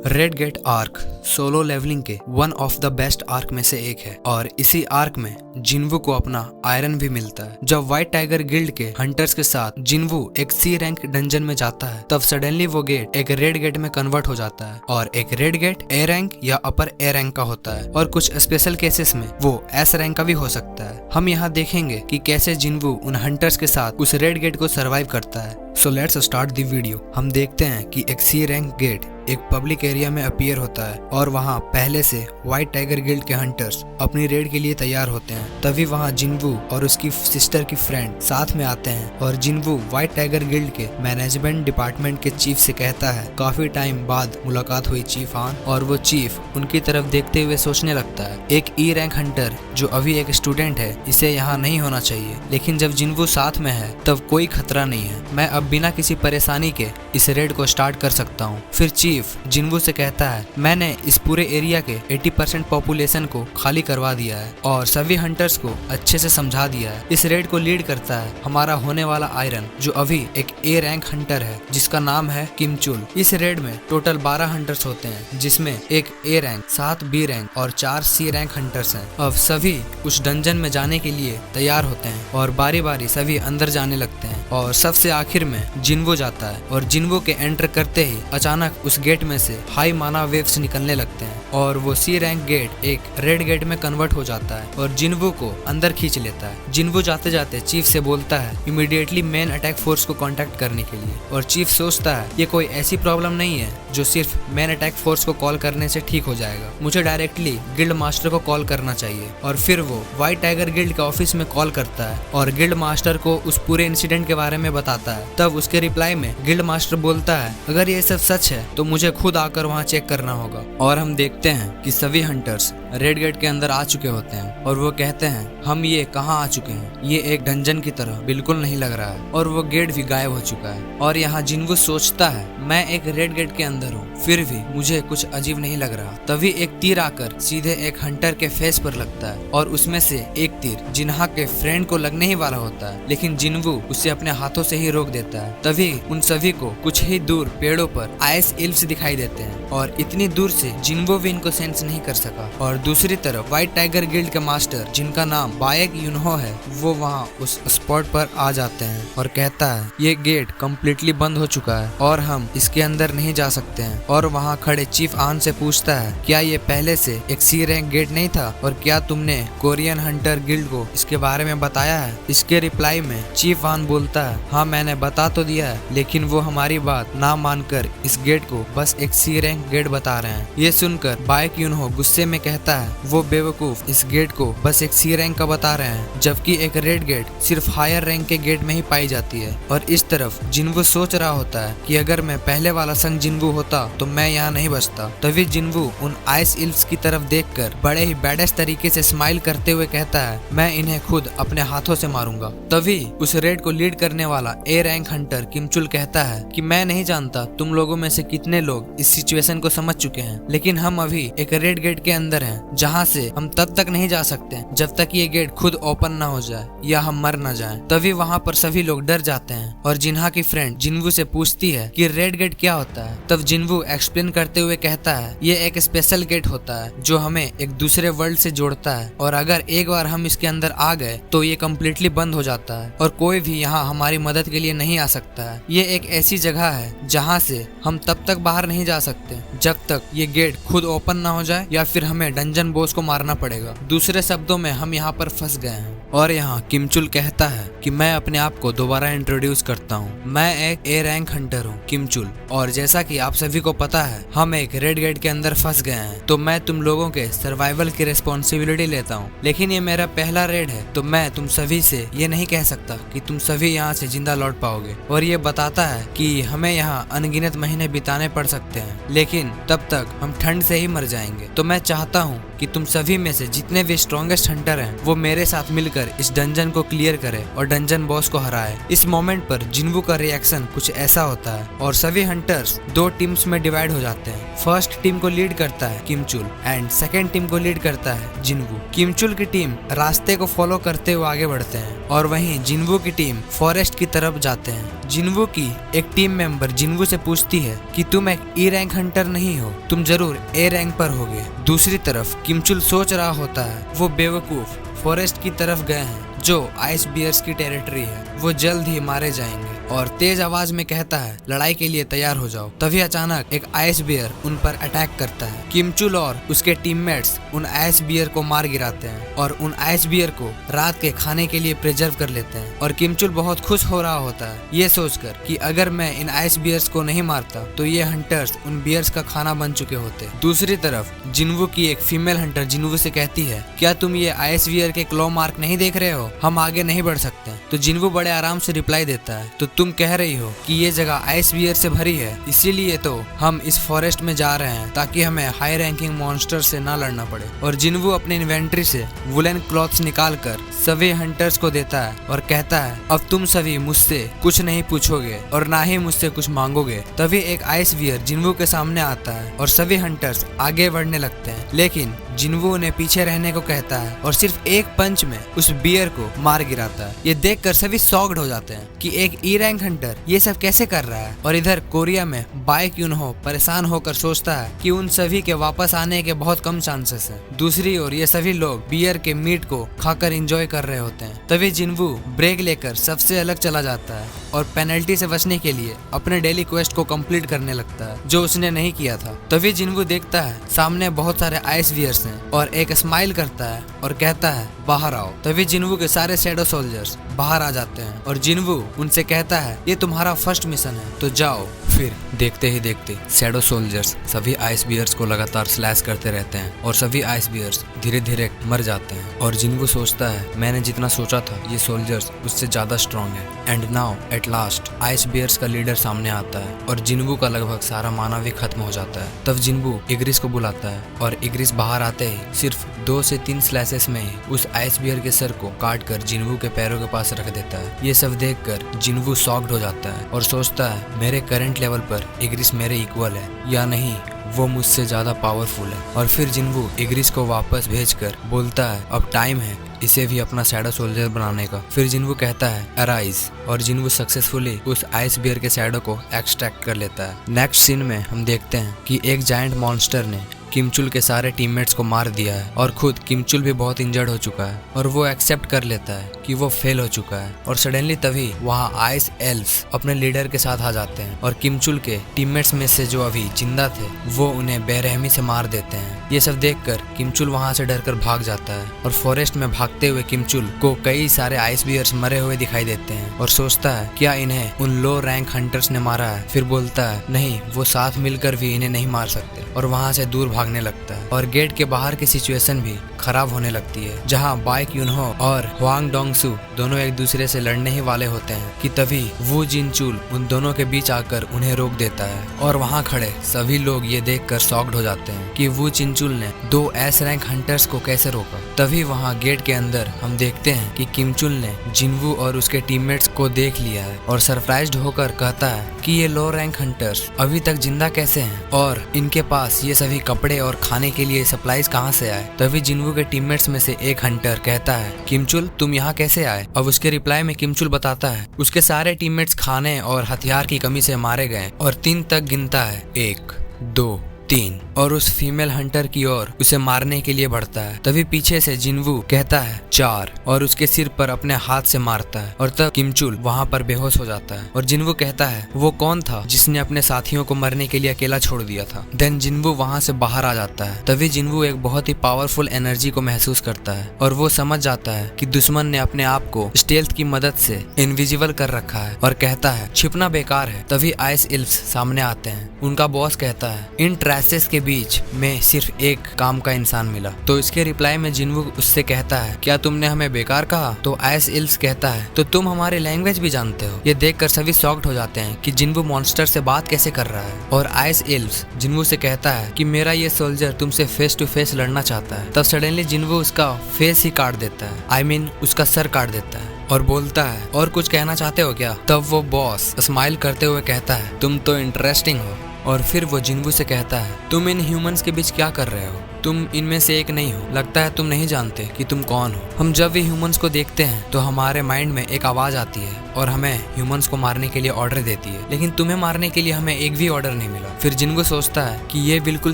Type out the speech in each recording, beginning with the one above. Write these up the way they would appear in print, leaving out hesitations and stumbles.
Red Gate arc Solo Leveling के one of the best arc में से एक है और इसी आर्क में जिन्वू को अपना आयरन भी मिलता है। जब व्हाइट टाइगर गिल्ड के हंटर्स के साथ जिन्वू एक सी रैंक डंजन में जाता है तब सडनली वो गेट एक रेड गेट में कन्वर्ट हो जाता है और एक रेड गेट ए रैंक या अपर ए रैंक का होता है और कुछ स्पेशल केसेस में वो एस रैंक का भी हो सकता है। हम यहाँ देखेंगे कि कैसे जिन्वू उन हंटर्स के साथ उस रेड गेट को सर्वाइव करता है। So let's start the video. हम देखते हैं कि एक सी रैंक गेट एक पब्लिक एरिया में अपीयर होता है और वहाँ पहले से व्हाइट टाइगर गिल्ड के हंटर्स अपनी रेड के लिए तैयार होते हैं। तभी वहाँ जिन्वू और उसकी सिस्टर की फ्रेंड साथ में आते हैं और जिन्वू व्हाइट टाइगर गिल्ड के मैनेजमेंट डिपार्टमेंट के चीफ से कहता है काफी टाइम बाद मुलाकात हुई चीफ आन, और वो चीफ उनकी तरफ देखते हुए सोचने लगता है एक ई रैंक हंटर जो अभी एक स्टूडेंट है इसे यहाँ नहीं होना चाहिए, लेकिन जब जिन्वू साथ में है तब कोई खतरा नहीं है, मैं अब बिना किसी परेशानी के इस रेड को स्टार्ट कर सकता हूँ। फिर चीफ जिन्वू से कहता है मैंने इस पूरे एरिया के 80% पॉपुलेशन को खाली करवा दिया है और सभी हंटर्स को अच्छे से समझा दिया है। इस रेड को लीड करता है हमारा होने वाला आयरन जो अभी एक ए रैंक हंटर है जिसका नाम है किम चुल। इस रेड में टोटल 12 हंटर्स होते हैं जिसमें एक ए रैंक, 7 बी रैंक और 4 सी रैंक हंटर्स हैं। अब सभी उस डंजन में जाने के लिए तैयार होते हैं और बारी बारी सभी अंदर जाने लगते हैं और सबसे आखिर में जिन्वू जाता है और जिन्वू के एंटर करते ही अचानक उस गेट में से हाई माना वेव्स निकलने लगते हैं और वो सी रैंक गेट एक रेड गेट में कन्वर्ट हो जाता है और जिन्वू को अंदर खींच लेता है। जिन्वू जाते जाते चीफ से बोलता है इमीडिएटली मेन अटैक फोर्स को कांटेक्ट करने के लिए और चीफ सोचता है ये कोई ऐसी प्रॉब्लम नहीं है जो सिर्फ मेन अटैक फोर्स को कॉल करने से ठीक हो जाएगा, मुझे डायरेक्टली गिल्ड मास्टर को कॉल करना चाहिए। और फिर वो व्हाइट टाइगर गिल्ड के ऑफिस में कॉल करता है और गिल्ड मास्टर को उस पूरे इंसिडेंट के बारे में बताता है। तब उसके रिप्लाई में गिल्ड मास्टर बोलता है अगर ये सब सच है तो मुझे खुद आकर वहाँ चेक करना होगा। और हम देखते हैं कि सभी हंटर्स रेड गेट के अंदर आ चुके होते हैं और वो कहते हैं हम ये कहाँ आ चुके हैं, ये एक डंजन की तरह बिल्कुल नहीं लग रहा है और वो गेट भी गायब हो चुका है। और यहाँ जिन्वू सोचता है मैं एक रेड गेट के अंदर हूँ फिर भी मुझे कुछ अजीब नहीं लग रहा। तभी एक तीर आकर सीधे एक हंटर के फेस पर लगता है और उसमें से एक तीर जिन्हा के फ्रेंड को लगने ही वाला होता है, लेकिन जिन्वू उसे अपने हाथों से ही रोक देता है। तभी उन सभी को कुछ ही दूर पेड़ों पर आइस इल्फ्स दिखाई देते हैं और इतनी दूर से जिन्वू भी इनको सेंस नहीं कर सका। और दूसरी तरफ व्हाइट टाइगर गिल्ड के मास्टर जिनका नाम बाएक यूनहो है वो वहाँ उस स्पॉट पर आ जाते हैं और कहता है ये गेट कम्प्लीटली बंद हो चुका है और हम इसके अंदर नहीं जा सकते हैं। और वहाँ खड़े चीफ आन से पूछता है क्या ये पहले से एक सी रैंक गेट नहीं था और क्या तुमने कोरियन हंटर गिल्ड को इसके बारे में बताया है। इसके रिप्लाई में चीफ आन बोलता है हाँ मैंने बता तो दिया है, लेकिन वो हमारी बात ना मानकर इस गेट को बस एक सी रैंक गेट बता रहे हैं। ये सुनकर बाएक यूनहो गुस्से में कहता है वो बेवकूफ इस गेट को बस एक सी रैंक का बता रहे हैं जबकि एक रेड गेट सिर्फ हायर रैंक के गेट में ही पाई जाती है। और इस तरफ जिन्वू सोच रहा होता है कि अगर मैं पहले वाला संग जिन्वू होता तो मैं यहाँ नहीं बचता। तभी जिन्वू उन आइस इल्फ्स की तरफ देखकर बड़े ही बैडेस्ट तरीके से स्माइल करते हुए कहता है मैं इन्हें खुद अपने हाथों से मारूंगा। तभी उस रेड को लीड करने वाला ए रैंक हंटर किम चुल कहता है कि मैं नहीं जानता तुम लोगों में से कितने लोग इस सिचुएशन को समझ चुके हैं, लेकिन हम अभी एक रेड गेट के अंदर हैं जहाँ से हम तब तक नहीं जा सकते जब तक ये गेट खुद ओपन ना हो जाए या हम मर ना जाएं। तभी वहाँ पर सभी लोग डर जाते हैं और जिन्हा की फ्रेंड जिन्वू से पूछती है कि रेड गेट क्या होता है। तब जिन्वू एक्सप्लेन करते हुए कहता है ये एक स्पेशल गेट होता है जो हमें एक दूसरे वर्ल्ड से जोड़ता है और अगर एक बार हम इसके अंदर आ गए तो ये कम्प्लीटली बंद हो जाता है और कोई भी यहाँ हमारी मदद के लिए नहीं आ सकता है। ये एक ऐसी जगह है जहाँ से हम तब तक बाहर नहीं जा सकते जब तक ये गेट खुद ओपन ना हो जाए या फिर हमें डंजन बॉस को मारना पड़ेगा। दूसरे शब्दों में हम यहाँ पर फंस गए हैं। और यहाँ किम चुल कहता है कि मैं अपने आप को दोबारा इंट्रोड्यूस करता हूँ, मैं एक ए रैंक हंटर हूँ किम चुल, और जैसा कि आप सभी को पता है हम एक रेड गेट के अंदर फंस गए हैं तो मैं तुम लोगों के सर्वाइवल की रिस्पॉन्सिबिलिटी लेता हूँ। लेकिन ये मेरा पहला रेड है तो मैं तुम सभी से ये नहीं कह सकता कि तुम सभी यहाँ से जिंदा लौट पाओगे। और ये बताता है कि हमें यहाँ अनगिनत महीने बिताने पड़ सकते हैं लेकिन तब तक हम ठंड से ही मर जाएंगे। तो मैं चाहता हूँ कि तुम सभी में से जितने भी स्ट्रॉन्गेस्ट हंटर हैं वो मेरे साथ मिलकर मिलकर इस डंजन को क्लियर करे और डंजन बॉस को हराए। इस मोमेंट पर जिन्वू का रिएक्शन कुछ ऐसा होता है और सभी हंटर्स दो टीम्स में डिवाइड हो जाते हैं। फर्स्ट टीम को लीड करता है किमचुल एंड सेकेंड टीम को लीड करता है जिन्वू। किमचुल की टीम रास्ते को फॉलो करते हुए आगे बढ़ते हैं और वहीं जिन्वू की टीम फॉरेस्ट की तरफ जाते हैं। जिन्वू की एक टीम मेंबर जिन्वू से पूछती है कि तुम एक ई रैंक हंटर नहीं हो, तुम जरूर ए रैंक पर होगे। दूसरी तरफ किमचुल सोच रहा होता है वो बेवकूफ फॉरेस्ट की तरफ गए हैं जो आइस बियर्स की टेरिटरी है, वो जल्द ही मारे जाएंगे और तेज आवाज में कहता है लड़ाई के लिए तैयार हो जाओ। तभी अचानक एक आइस बियर उन पर अटैक करता है। किमचुल और उसके टीममेट्स उन आइस बियर को मार गिराते हैं और उन आइस बियर को रात के खाने के लिए प्रिजर्व कर लेते हैं और किमचुल बहुत खुश हो रहा होता है ये सोचकर कि अगर मैं इन आइस बियर्स को नहीं मारता तो ये हंटर्स उन बियर्स का खाना बन चुके होते। दूसरी तरफ जिन्वू की एक फीमेल हंटर जिन्वू से कहती है क्या तुम ये आइस बियर के क्लॉ मार्क नहीं देख रहे हो, हम आगे नहीं बढ़ सकते। तो जिन्वू बड़े आराम से रिप्लाई देता है तो तुम कह रही हो कि ये जगह आइस बियर से भरी है, इसीलिए तो हम इस फॉरेस्ट में जा रहे हैं ताकि हमें हाई रैंकिंग मॉन्स्टर से ना लड़ना पड़े। और जिन्वू अपने इन्वेंट्री से वुलन क्लॉथ्स निकाल कर सभी हंटर्स को देता है और कहता है अब तुम सभी मुझसे कुछ नहीं पूछोगे और ना ही मुझसे कुछ मांगोगे। तभी एक आइस बियर जिन्वू के सामने आता है और सभी हंटर्स आगे बढ़ने लगते हैं, लेकिन जिन्वू उन्हें पीछे रहने को कहता है और सिर्फ एक पंच में उस बियर को मार गिराता है। ये देखकर सभी शॉक्ड हो जाते हैं कि एक ई रैंक हंटर ये सब कैसे कर रहा है। और इधर कोरिया में बाइक यूनहो परेशान होकर सोचता है कि उन सभी के वापस आने के बहुत कम चांसेस हैं। दूसरी ओर ये सभी लोग बियर के मीट को खाकर एंजॉय कर रहे होते हैं। तभी जिन्वू ब्रेक लेकर सबसे अलग चला जाता है और पेनल्टी से बचने के लिए अपने डेली क्वेस्ट को कंप्लीट करने लगता है जो उसने नहीं किया था। तभी जिन्वू देखता है सामने बहुत सारे आइस बियर्स हैं और एक स्माइल करता है और कहता है बाहर आओ। तभी जिन्वू के सारे शैडो सोल्जर्स बाहर आ जाते हैं और जिन्वू उनसे कहता है ये तुम्हारा फर्स्ट मिशन है तो जाओ। फिर देखते ही देखते शैडो सोल्जर्स सभी आइस बियर्स को लगातार स्लैश करते रहते हैं और सभी आइस बियर्स धीरे धीरे मर जाते हैं। और जिन्वू सोचता है मैंने जितना सोचा था ये सोल्जर्स उससे ज्यादा स्ट्रॉन्ग है। And now at last ice bears का लीडर सामने आता है और जिन्वू का लगभग सारा माना भी खत्म हो जाता है। तब जिन्वू इग्रिस को बुलाता है और इग्रिस बाहर आते ही सिर्फ 2 से 3 स्लैशेस में ही उस आइस बियर के सर को काट कर जिन्वू के पैरों के पास रख देता है। ये सब देखकर जिन्वू शॉक्ड हो जाता है और सोचता है मेरे करंट लेवल पर इग्रिस मेरे इक्वल है या नहीं, वो मुझसे ज्यादा पावरफुल है। और फिर जिन्वू इग्रिस को वापस भेजकर बोलता है अब टाइम है इसे भी अपना शैडो सोल्जर बनाने का। फिर जिन्वू कहता है अराइज और जिन्वू सक्सेसफुली उस आइस बियर के शैडो को एक्सट्रैक्ट कर लेता है। नेक्स्ट सीन में हम देखते हैं कि एक जायंट मॉन्स्टर ने किमचुल के सारे टीममेट्स को मार दिया है और खुद किमचुल भी बहुत इंजर्ड हो चुका है और वो एक्सेप्ट कर लेता है कि वो फेल हो चुका है। और सडनली तभी वहाँ आइस एल्व्स अपने लीडर के साथ आ जाते हैं और किमचुल के टीममेट्स में से जो अभी जिंदा थे वो उन्हें बेरहमी से मार देते हैं। ये सब देखकर किमचुल वहाँ से डरकर भाग जाता है और फॉरेस्ट में भागते हुए किमचुल को कई सारे आइस बियर्स मरे हुए दिखाई देते हैं और सोचता है क्या इन्हें उन लो रैंक हंटर्स ने मारा है। फिर बोलता है नहीं, वो साथ मिलकर भी इन्हें नहीं मार सकते और वहाँ से दूर भागने लगता है। और गेट के बाहर की सिचुएशन भी खराब होने लगती है जहाँ बाइक यूनहो और हुआंग डोंगसू दोनों एक दूसरे से लड़ने ही वाले होते हैं कि तभी वू जिनचुल उन दोनों के बीच आकर उन्हें रोक देता है। और वहाँ खड़े सभी लोग ये देखकर शॉक्ड हो जाते हैं कि वू चिनचुल ने 2 एस रैंक हंटर्स को कैसे रोका। तभी वहाँ गेट के अंदर हम देखते हैं कि किमचुल ने जिन्वू और उसके टीममेट्स को देख लिया है और सरप्राइज्ड होकर कहता है कि ये लो रैंक हंटर्स अभी तक जिंदा कैसे हैं और इनके पास ये सभी कपड़े और खाने के लिए सप्लाईज कहाँ से आए। तभी जिन्वू के टीममेट्स में से एक हंटर कहता है किमचुल तुम यहाँ कैसे आए। अब उसके रिप्लाई में किमचुल बताता है उसके सारे टीममेट्स खाने और हथियार की कमी से मारे गए और 3 तक गिनता है 1 2 3 और उस फीमेल हंटर की ओर उसे मारने के लिए बढ़ता है। तभी पीछे से जिन्वू कहता है 4 और उसके सिर पर अपने हाथ से मारता है और तब किमचुल वहाँ पर बेहोश हो जाता है। और जिन्वू कहता है वो कौन था जिसने अपने साथियों को मरने के लिए अकेला छोड़ दिया था। देन जिन्वू वहाँ से बाहर आ जाता है। तभी जिन्वू एक बहुत ही पावरफुल एनर्जी को महसूस करता है और वो समझ जाता है कि दुश्मन ने अपने आप को स्टेल्थ की मदद से इनविजिबल कर रखा है और कहता है छिपना बेकार है। तभी आइस इल्व्स सामने आते हैं उनका बॉस कहता है इन ट्रेसेस के बीच में सिर्फ एक काम का इंसान मिला। तो इसके रिप्लाई में जिन्वू उससे कहता है क्या तुमने हमें बेकार कहा? तो आइस इल्व्स कहता है तो तुम हमारी लैंग्वेज भी जानते हो। ये देखकर सभी शॉक्ड हो जाते हैं कि जिन्वू मॉन्स्टर से बात कैसे कर रहा है। और आइस इल्व्स जिन्वू से कहता है कि मेरा ये सोल्जर तुमसे फेस टू फेस लड़ना चाहता है। तब सडनली जिन्वू उसका फेस ही काट देता है, आई मीन उसका सर काट देता है और बोलता है और कुछ कहना चाहते हो क्या? तब वो बॉस स्माइल करते हुए कहता है तुम तो इंटरेस्टिंग हो। और फिर वो जिन्वू से कहता है तुम इन ह्यूमंस के बीच क्या कर रहे हो? तुम इनमें से एक नहीं हो। लगता है तुम नहीं जानते कि तुम कौन हो। हम जब भी ह्यूमंस को देखते हैं तो हमारे माइंड में एक आवाज आती है और हमें ह्यूमंस को मारने के लिए ऑर्डर देती है, लेकिन तुम्हें मारने के लिए हमें एक भी ऑर्डर नहीं मिला। फिर जिन्वू सोचता है कि ये बिल्कुल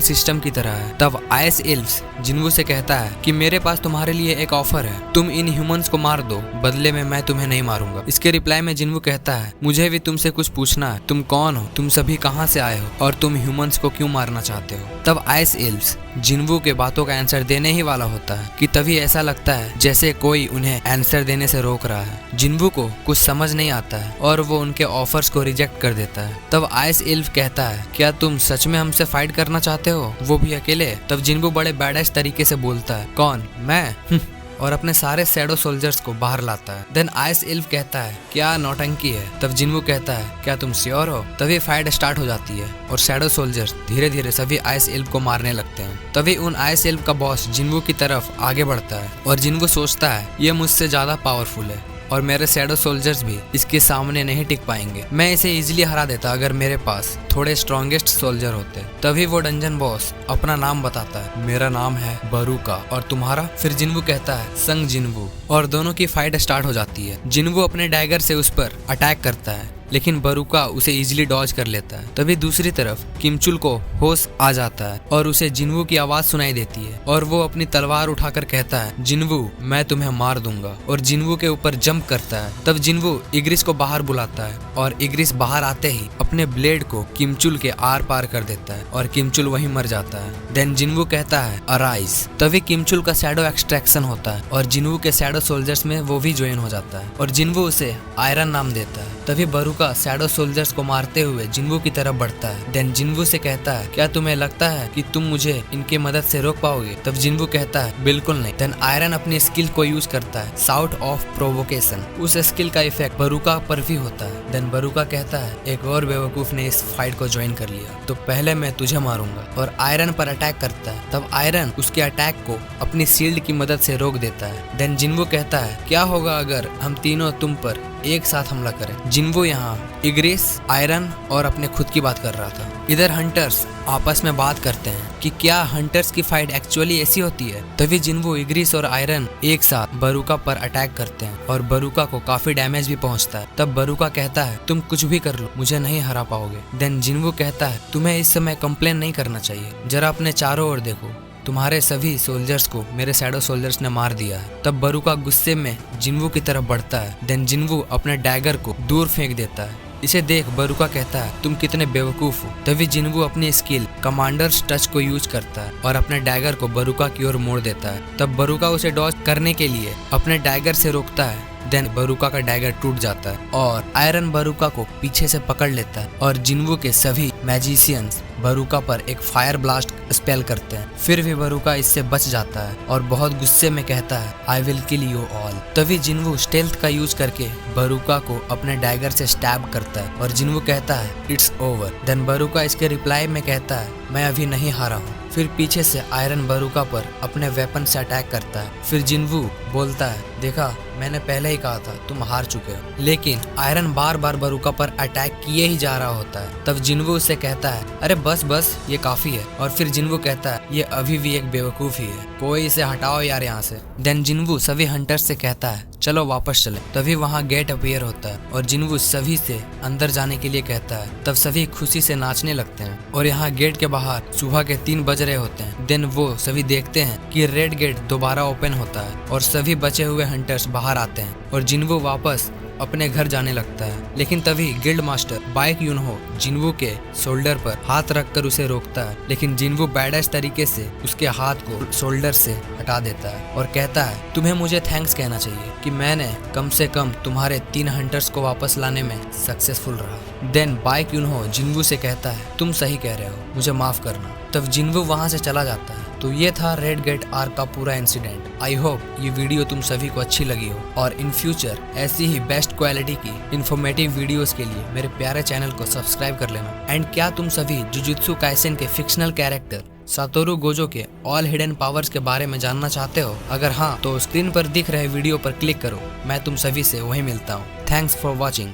सिस्टम की तरह है। तब आइस इल्व्स जिन्वू से कहता है कि मेरे पास तुम्हारे लिए एक ऑफर है, तुम इन ह्यूमंस को मार दो, बदले में मैं तुम्हें नहीं मारूंगा। इसके रिप्लाई में जिन्वू कहता है मुझे भी तुमसे कुछ पूछना है, तुम कौन हो? तुम सभी कहाँ से आए हो और तुम ह्यूमंस को क्यों मारना चाहते हो? तब आइस इल्व्स जिन्वू के बातों का आंसर देने ही वाला होता है कि तभी ऐसा लगता है जैसे कोई उन्हें आंसर देने से रोक रहा है। जिन्वू को कुछ समझ नहीं आता है और वो उनके ऑफर्स को रिजेक्ट कर देता है। तब आइस इल्व कहता है क्या तुम सच में हमसे फाइट करना चाहते हो, वो भी अकेले? तब जिन्वू बड़े बैडेस्ट तरीके से बोलता है कौन, मैं? और अपने सारे शैडो सोल्जर्स को बाहर लाता है। देन आइस इल्व कहता है क्या नौटंकी है? तब जिन्वू कहता है क्या तुम श्योर हो? तभी फाइट स्टार्ट हो जाती है और शैडो सोल्जर्स धीरे धीरे सभी आइस इल्व को मारने लगते हैं। तभी उन आइस इल्व का बॉस जिन्वू की तरफ आगे बढ़ता है और जिन्वू सोचता है ये मुझसे ज्यादा पावरफुल है और मेरे शैडो सोल्जर्स भी इसके सामने नहीं टिक पाएंगे। मैं इसे इजीली हरा देता अगर मेरे पास थोड़े स्ट्रॉन्गेस्ट सोल्जर होते। तभी वो डंजन बॉस अपना नाम बताता है, मेरा नाम है बरूका और तुम्हारा? फिर जिन्वू कहता है संग जिन्वू और दोनों की फाइट स्टार्ट हो जाती है। जिन्वू अपने डैगर से उस पर अटैक करता है लेकिन बरूका उसे इजीली डॉज कर लेता है। तभी दूसरी तरफ किमचुल को होश आ जाता है और उसे जिन्वू की आवाज सुनाई देती है और वो अपनी तलवार उठाकर कहता है जिन्वू मैं तुम्हें मार दूंगा और जिन्वू के ऊपर जंप करता है। तब जिन्वू इग्रिस को बाहर बुलाता है और इग्रिस बाहर आते ही अपने ब्लेड को किमचुल के आर पार कर देता है और किमचुल वहीं मर जाता है। देन जिन्वू कहता है अराइज। तभी किमचुल का शैडो एक्सट्रैक्शन होता है और जिन्वू के शैडो सोल्जर्स में वो भी ज्वाइन हो जाता है और जिन्वू उसे आयरन नाम देता है। तभी बरूका शैडो सोल्जर्स को मारते हुए जिन्वू की तरफ बढ़ता है। देन जिन्वू से कहता है क्या तुम्हें लगता है कि तुम मुझे इनके मदद से रोक पाओगे? तब जिन्वू कहता है बिल्कुल नहीं। देन आयरन अपनी स्किल को यूज करता है, साउट ऑफ प्रोवोकेशन। उस स्किल का इफेक्ट बरूका पर भी होता है। देन बरूका कहता है एक और बेवकूफ ने इस फाइट को ज्वाइन कर लिया तो पहले मैं तुझे मारूंगा और आयरन पर अटैक करता है। तब आयरन उसके अटैक को अपनी शील्ड की मदद से रोक देता है। देन जिन्वू कहता है क्या होगा अगर हम तीनों तुम पर एक साथ हमला करें? जिन्वू यहाँ इग्रिस, आयरन और अपने खुद की बात कर रहा था। इधर हंटर्स आपस में बात करते हैं कि क्या हंटर्स की फाइट एक्चुअली ऐसी होती है। तभी जिन्वू, इग्रिस और आयरन एक साथ बरूका पर अटैक करते हैं और बरूका को काफी डैमेज भी पहुंचता है। तब बरूका कहता है तुम कुछ भी कर लो, मुझे नहीं हरा पाओगे। देन जिन्वू कहता है तुम्हें इस समय कंप्लेन नहीं करना चाहिए, जरा अपने चारों ओर देखो, तुम्हारे सभी सोल्जर्स को मेरे शैडो सोल्जर्स ने मार दिया है। तब बरूका गुस्से में जिन्वू की तरफ बढ़ता है। देन जिन्वू अपने डैगर को दूर फेंक देता है। इसे देख बरूका कहता है तुम कितने बेवकूफ हो। तभी जिन्वू अपनी स्किल कमांडर्स टच को यूज करता है और अपने डैगर को बरूका की ओर मोड़ देता है। तब बरूका उसे डॉज करने के लिए अपने डैगर से रोकता है। देन बरूका का डैगर टूट जाता है और आयरन बरूका को पीछे से पकड़ लेता है और जिन्वू के सभी मैजिशियंस बरूका पर एक फायर ब्लास्ट स्पेल करते हैं। फिर भी बरूका इससे बच जाता है और बहुत गुस्से में कहता है I will kill you all. तभी जिन्वू स्टेल्थ का यूज करके बरूका को अपने डैगर से स्टैब करता है और जिन्वू कहता है इट्स ओवर। देन बरूका इसके रिप्लाई में कहता है मैं अभी नहीं हारा हूँ। फिर पीछे से आयरन बरूका पर अपने वेपन से अटैक करता है। फिर जिन्वू बोलता है देखा मैंने पहले ही कहा था तुम हार चुके हो। लेकिन आयरन बार बार बरूका पर अटैक किए ही जा रहा होता है। तब जिन्वू उससे कहता है अरे बस बस ये काफी है। और फिर जिन्वू कहता है ये अभी भी एक बेवकूफ ही है, कोई इसे हटाओ यार यहाँ से। देन जिन्वू सभी हंटर्स से कहता है चलो वापस चले। तभी वहाँ गेट अपीयर होता है और जिन्वू सभी से अंदर जाने के लिए कहता है। तब सभी खुशी से नाचने लगते हैं और यहाँ गेट के बाहर सुबह के 3 बज रहे होते हैं। देन वो सभी देखते हैं कि रेड गेट दोबारा ओपन होता है और सभी बचे हुए हंटर्स बाहर आते हैं और जिन्वू वापस अपने घर जाने लगता है, लेकिन तभी गिल्ड मास्टर बाइक यूनहो जिन्वू के शोल्डर पर हाथ रखकर उसे रोकता है, लेकिन जिन्वू बैडएस तरीके से उसके हाथ को शोल्डर से हटा देता है और कहता है तुम्हें मुझे थैंक्स कहना चाहिए कि मैंने कम से कम तुम्हारे 3 हंटर्स को वापस लाने में सक्सेसफुल रहा। देन बाइक यूनहो जिन्वू से कहता है तुम सही कह रहे हो, मुझे माफ करना। तब जिन्वू वहां से चला जाता है। तो ये था रेड गेट आर्क का पूरा इंसिडेंट। आई होप ये वीडियो तुम सभी को अच्छी लगी हो और इन फ्यूचर ऐसी ही बेस्ट क्वालिटी की इन्फॉर्मेटिव वीडियोस के लिए मेरे प्यारे चैनल को सब्सक्राइब कर लेना। एंड क्या तुम सभी जुजुत्सु काइसेन के फिक्शनल कैरेक्टर सातोरू गोजो के ऑल हिडन पावर्स के बारे में जानना चाहते हो? अगर हाँ तो स्क्रीन पर दिख रहे वीडियो पर क्लिक करो। मैं तुम सभी से वहीं मिलता हूँ। Thanks for watching.